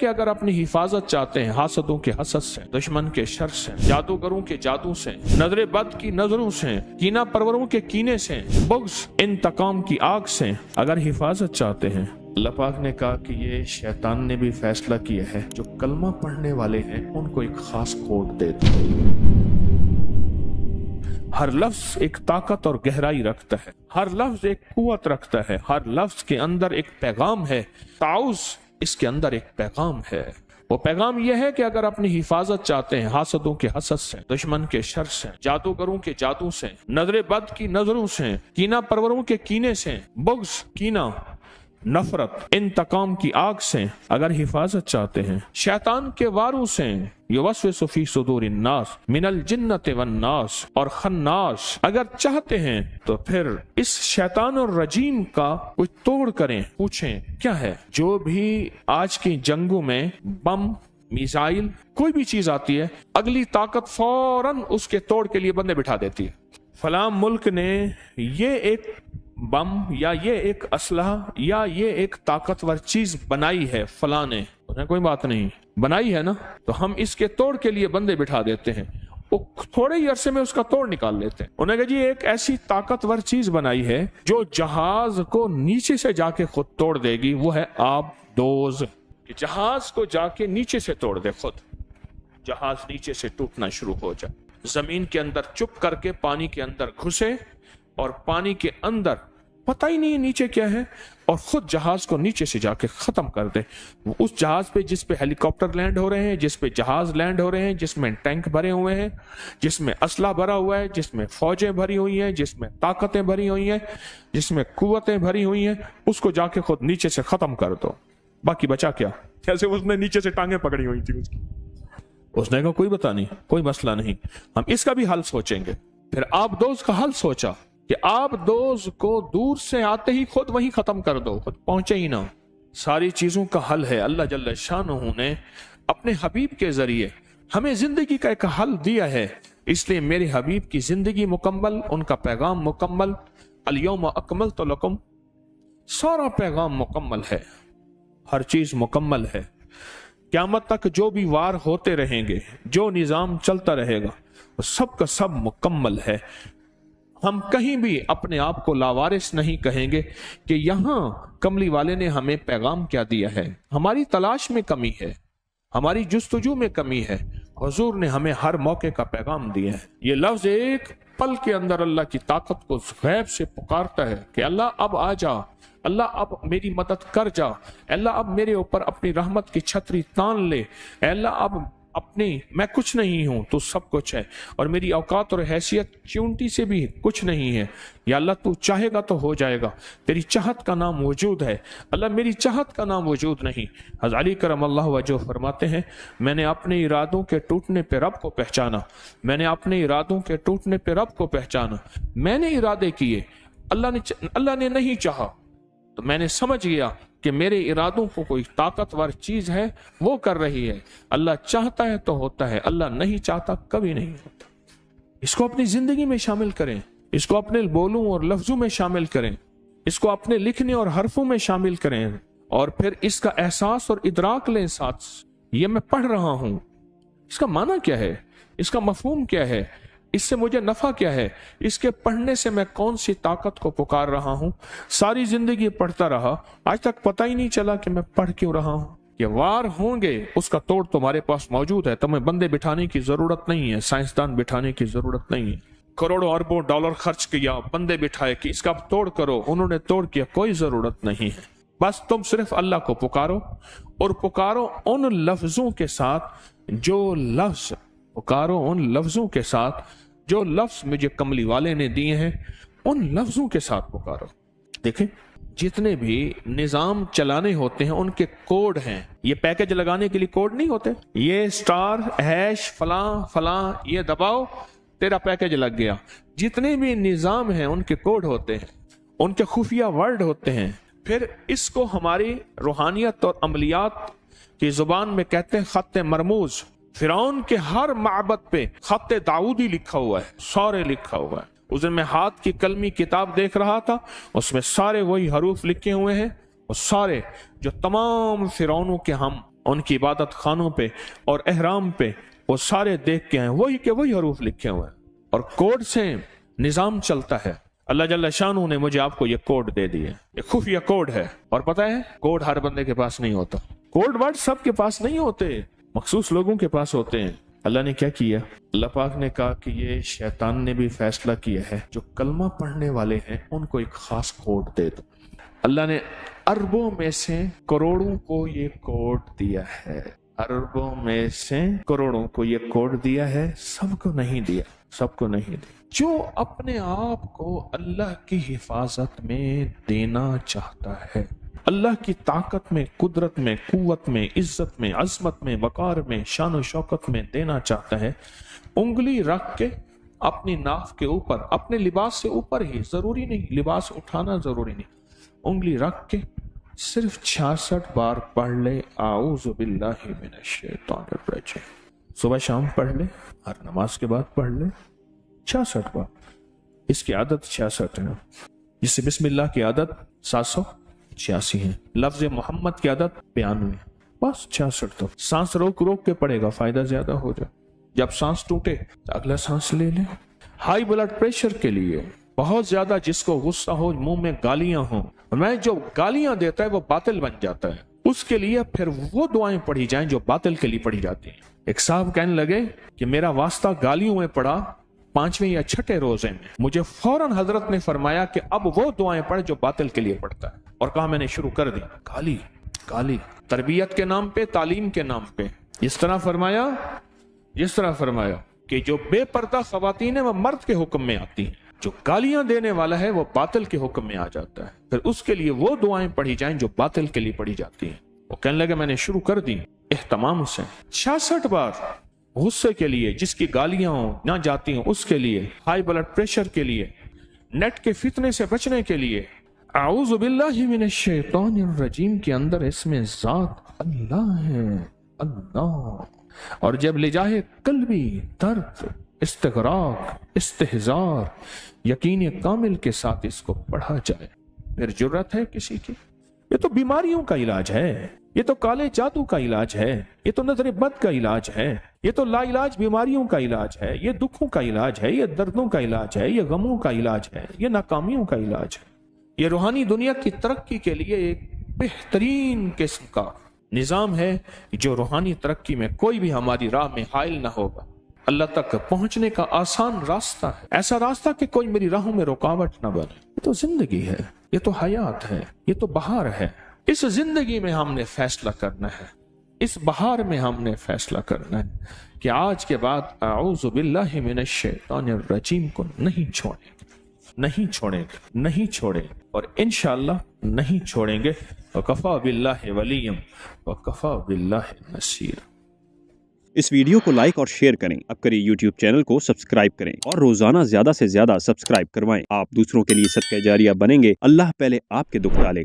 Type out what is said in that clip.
कि अगर अपनी हिफाजत चाहते हैं हासदों के हसद से, दुश्मन के शर से, जादूगरों के जादू से, नजर बद की नजरों से, कीना परवरों के कीने से, बुग़्ज़ इंतकाम की आग से अगर हिफाजत चाहते हैं। अल्लाह पाक ने कहा कि ये शैतान ने भी फैसला किया है जो कलमा पढ़ने वाले हैं उनको एक खास कोड दे दो। हर लफ्ज एक ताकत और गहराई रखता है, हर लफ्ज एक कुव्वत रखता है, हर लफ्ज के अंदर एक पैगाम है। ताउज़ इसके अंदर एक पैगाम है। वो पैगाम यह है कि अगर अपनी हिफाजत चाहते हैं हासदों के हसद से, दुश्मन के शर से, जादूगरों के जादू से, नजर बद की नजरों से, कीना परवरों के कीने से, बुग़्ज़ कीना नफरत इंतकाम की आग से अगर हिफाजत चाहते हैं, शैतान के वारों से, युवस्विसु फी सुदूरिन नास मिनल जिन्नति वन नास और खन्नास अगर चाहते हैं तो फिर इस शैतान और रजीम का कुछ तोड़ करें। पूछें क्या है? जो भी आज की जंगों में बम, मिसाइल, कोई भी चीज आती है, अगली ताकत फौरन उसके तोड़ के लिए बंदे बिठा देती है। फलां मुल्क ने ये एक बम या ये एक असलहा या ये एक ताकतवर चीज बनाई है, फलां ने, कोई बात नहीं, बनाई है ना, तो हम इसके तोड़ के लिए बंदे बिठा देते हैं। वो थोड़े ही अरसे में उसका तोड़ निकाल लेते हैं। उन्होंने कहा जी एक ऐसी ताकतवर चीज बनाई है जो जहाज को नीचे से जाके खुद तोड़ देगी, वो है आबदोज। जहाज को जाके नीचे से तोड़ दे, खुद जहाज नीचे से टूटना शुरू हो जाए, जमीन के अंदर चुप करके पानी के अंदर घुसे और पानी के अंदर पता ही नहीं नीचे क्या है और खुद जहाज को नीचे से जाके खत्म कर दे। उस जहाज पे जिस पे हेलीकॉप्टर लैंड हो रहे हैं, जिस पे जहाज लैंड हो रहे हैं, जिसमें टैंक भरे हुए हैं, जिसमें असला भरा हुआ है, जिसमें फौजें भरी हुई हैं, जिसमें ताकतें भरी हुई हैं, जिसमें कुव्वतें भरी हुई हैं, उसको जाके खुद नीचे से खत्म कर दो। बाकी बचा क्या? जैसे उसने नीचे से टांगे पकड़ी हुई थी उसकी। उसने कहा कोई बता नहीं, कोई मसला नहीं, हम इसका भी हल सोचेंगे। फिर आबदोज का हल सोचा कि आबदोज को दूर से आते ही खुद वहीं खत्म कर दो, खुद पहुंचे ही ना। सारी चीजों का हल है। अल्लाह जल्ल शानहू ने अपने हबीब के जरिए हमें जिंदगी का एक हल दिया है, इसलिए मेरे हबीब की जिंदगी मुकम्मल, उनका पैगाम मुकम्मल। अल-यौम अकमलतु लकुम, सारा पैगाम मुकम्मल है, हर चीज मुकम्मल है। क़यामत तक जो भी वार होते रहेंगे, जो निजाम चलता रहेगा, वो सब का सब मुकम्मल है। हम कहीं भी अपने आप को लावारिस नहीं कहेंगे कि यहां कमली वाले ने हमें पैगाम क्या दिया है। हमारी तलाश में कमी है, हमारी जुस्तजू में कमी है। हुजूर ने हमें हर मौके का पैगाम दिया है। ये लफ्ज एक पल के अंदर अल्लाह की ताकत को गैब से पुकारता है कि अल्लाह अब आ जा, अल्लाह अब मेरी मदद कर जा, अल्लाह अब मेरे ऊपर अपनी रहमत की छतरी तान ले, अल्लाह अब अपनी, मैं कुछ नहीं हूं, तू सब कुछ है और मेरी औकात और हैसियत चूंटी से भी कुछ नहीं है। या अल्लाह तू चाहेगा तो हो जाएगा, तेरी चाहत का नाम वजूद है। अल्लाह मेरी चाहत का नाम वजूद नहीं। हज़रत अली करम अल्लाह वजह फरमाते हैं, मैंने अपने इरादों के टूटने पे रब को पहचाना, मैंने अपने इरादों के टूटने पे रब को पहचाना। मैंने इरादे किए, अल्लाह ने नहीं चाहा, तो मैंने समझ गया कि मेरे इरादों को कोई ताकतवर चीज है वो कर रही है। अल्लाह चाहता है तो होता है, अल्लाह नहीं चाहता कभी नहीं होता। इसको अपनी जिंदगी में शामिल करें, इसको अपने बोलों और लफ्जों में शामिल करें, इसको अपने लिखने और हरफों में शामिल करें और फिर इसका एहसास और इदराक लें साथ। ये मैं पढ़ रहा हूं, इसका माना क्या है, इसका मफहूम क्या है, इससे मुझे नफा क्या है, इसके पढ़ने से मैं कौन सी ताकत को पुकार रहा हूं। सारी जिंदगी पढ़ता रहा, आज तक पता ही नहीं चला कि मैं पढ़ क्यों रहा हूं। ये वार होंगे, उसका तोड़ तुम्हारे पास मौजूद है। तुम्हें बंदे बिठाने की जरूरत नहीं है, साइंसदान बिठाने की जरूरत नहीं है। करोड़ों अरबों डॉलर खर्च किया, बंदे बिठाए कि इसका तोड़ करो, उन्होंने तोड़ किया, कोई जरूरत नहीं है। बस तुम सिर्फ अल्लाह को पुकारो और पुकारो उन लफ्जों के साथ जो लफ्ज, पुकारो उन लफ्जों के साथ जो लफ्ज मुझे कमली वाले ने दिए हैं, उन लफ्जों के साथ पुकारो। देखें, जितने भी निजाम चलाने होते हैं उनके कोड हैं। ये पैकेज लगाने के लिए कोड नहीं होते, ये स्टार हैश फलां फलां ये दबाओ तेरा पैकेज लग गया। जितने भी निजाम हैं उनके कोड होते हैं, उनके खुफिया वर्ड होते हैं। फिर इसको हमारी रूहानियत और अमलियात की जुबान में कहते हैं खत्ते मरमूज। फिरौन के हर माबद पे खत्ते दाऊदी लिखा हुआ है, सारे लिखा हुआ है। उस दिन मैं हाथ की कलमी किताब देख रहा था, उसमें सारे वही हरूफ लिखे हुए हैं और सारे जो तमाम फिरौनों के हम उनकी इबादत खानों पे और एहराम पे वो सारे देख के हैं वही के वही हरूफ लिखे हुए हैं और कोड से निजाम चलता है। अल्लाह जल्ल शानू ने मुझे आपको ये कोड दे दिए, ये खुफिया कोड है। और पता है कोड हर बंदे के पास नहीं होता, कोड वर्ड सबके पास नहीं होते, मखसूस लोगों के पास होते हैं। अल्लाह ने क्या किया, अल्लाह पाक ने कहा कि ये शैतान ने भी फैसला किया है जो कलमा पढ़ने वाले हैं उनको एक खास कोड दे दो। अल्लाह ने अरबों में से करोड़ों को ये कोड दिया है, अरबों में से करोड़ों को ये कोड दिया है, सबको नहीं दिया, सबको नहीं दिया। जो अपने आप को अल्लाह की हिफाजत में देना चाहता है, अल्लाह की ताकत में, कुदरत में, कुव्वत में, इज्जत में, अजमत में, वकार में, शान व शौकत में देना चाहता है, उंगली रख के अपनी नाफ के ऊपर, अपने लिबास से ऊपर ही, जरूरी नहीं लिबास उठाना जरूरी नहीं, उंगली रख के सिर्फ 66 बार पढ़ ले आऊज़ु बिल्लाहि मिनश शैतानिर रजीम। सुबह शाम पढ़ ले, हर नमाज के बाद पढ़ ले 66 बार। इसकी आदत 66 है, जिससे बिस्मिल्लाह की आदत 786 है, लफ्ज मोहम्मद की आदत 92, बस 66। तो सांस रोक रोक के पड़ेगा, फायदा ज्यादा हो जाए। जब सांस टूटे तो अगला सांस ले ले। हाई ब्लड प्रेशर के लिए बहुत ज्यादा जिसको गुस्सा हो, मुंह में गालियां हो, मैं जो गालियां देता है वो बातिल बन जाता है, उसके लिए फिर वो दुआएं पढ़ी जाएं जो बातिल के लिए पढ़ी जाती हैं। एक साहब कहने लगे कि मेरा वास्ता गालियों में पड़ा 5वें या 6ठे रोजे में, मुझे फौरन हजरत ने फरमाया कि अब वो दुआएं पढ़ जो बातिल के लिए पढ़ता है। और कहा मैंने शुरू कर दी, गाली गाली, तरबियत के नाम पे, तालीम के नाम पे। इस तरह फरमाया कि जो बेपर्दा खवातीन है वह मर्द के हुक्म में आती हैं, जो गालियां देने वाला है वो बातिल के हुक्म में आ जाता है, फिर उसके लिए वो दुआएं पढ़ी जाएं जो बातिल के लिए पढ़ी जाती हैं। वो कहने लगे मैंने शुरू कर दी एहतमाम से 66 बार, गुस्से के लिए, जिसकी गालियां ना जाती हो उसके लिए, हाई ब्लड प्रेशर के लिए, नेट के फितने से बचने के लिए, आऊज़ु बिल्लाहि मिनश शैतानिर रजीम के अंदर इसमें जात अल्लाह है, अल्लाह। और जब ले जाए कल्बी दर्द, इस्तिग़राक़, इस्तिहज़ार, यकीन कामिल के साथ इसको पढ़ा जाए, फिर जुर्रत है किसी की। ये तो बीमारियों का इलाज है, ये तो काले जादू का इलाज है, ये तो नजर बद का इलाज है, ये तो लाइलाज बीमारियों का इलाज है, ये दुखों का इलाज है, ये दर्दों का इलाज है, ये गमों का इलाज है, ये नाकामियों का इलाज है। ये रूहानी दुनिया की तरक्की के लिए एक बेहतरीन किस्म का निजाम है जो रूहानी तरक्की में कोई भी हमारी राह में हाइल ना होगा। अल्लाह तक पहुंचने का आसान रास्ता है, ऐसा रास्ता कि कोई मेरी राहों में रुकावट ना बने। ये तो जिंदगी है, ये तो हयात है, ये तो बहार है। इस जिंदगी में हमने फैसला करना है, इस बहार में हमने फैसला करना है कि आज के बाद आऊज़ु बिल्लाहि मिनश शैतानिर रजीम को नहीं छोड़ेंगे, नहीं छोड़ेंगे, नहीं छोड़ेंगे और इंशाअल्लाह नहीं छोड़ेंगे। वकफ़ा बिल्लाहि वलिय्यम वकफ़ा बिल्लाहि नसीरा। इस वीडियो को लाइक और शेयर करें, अब करिए YouTube चैनल को सब्सक्राइब करें और रोजाना ज्यादा से ज्यादा सब्सक्राइब करवाएं। आप दूसरों के लिए सदका जारिया बनेंगे, अल्लाह पहले आपके दुख टालेगा।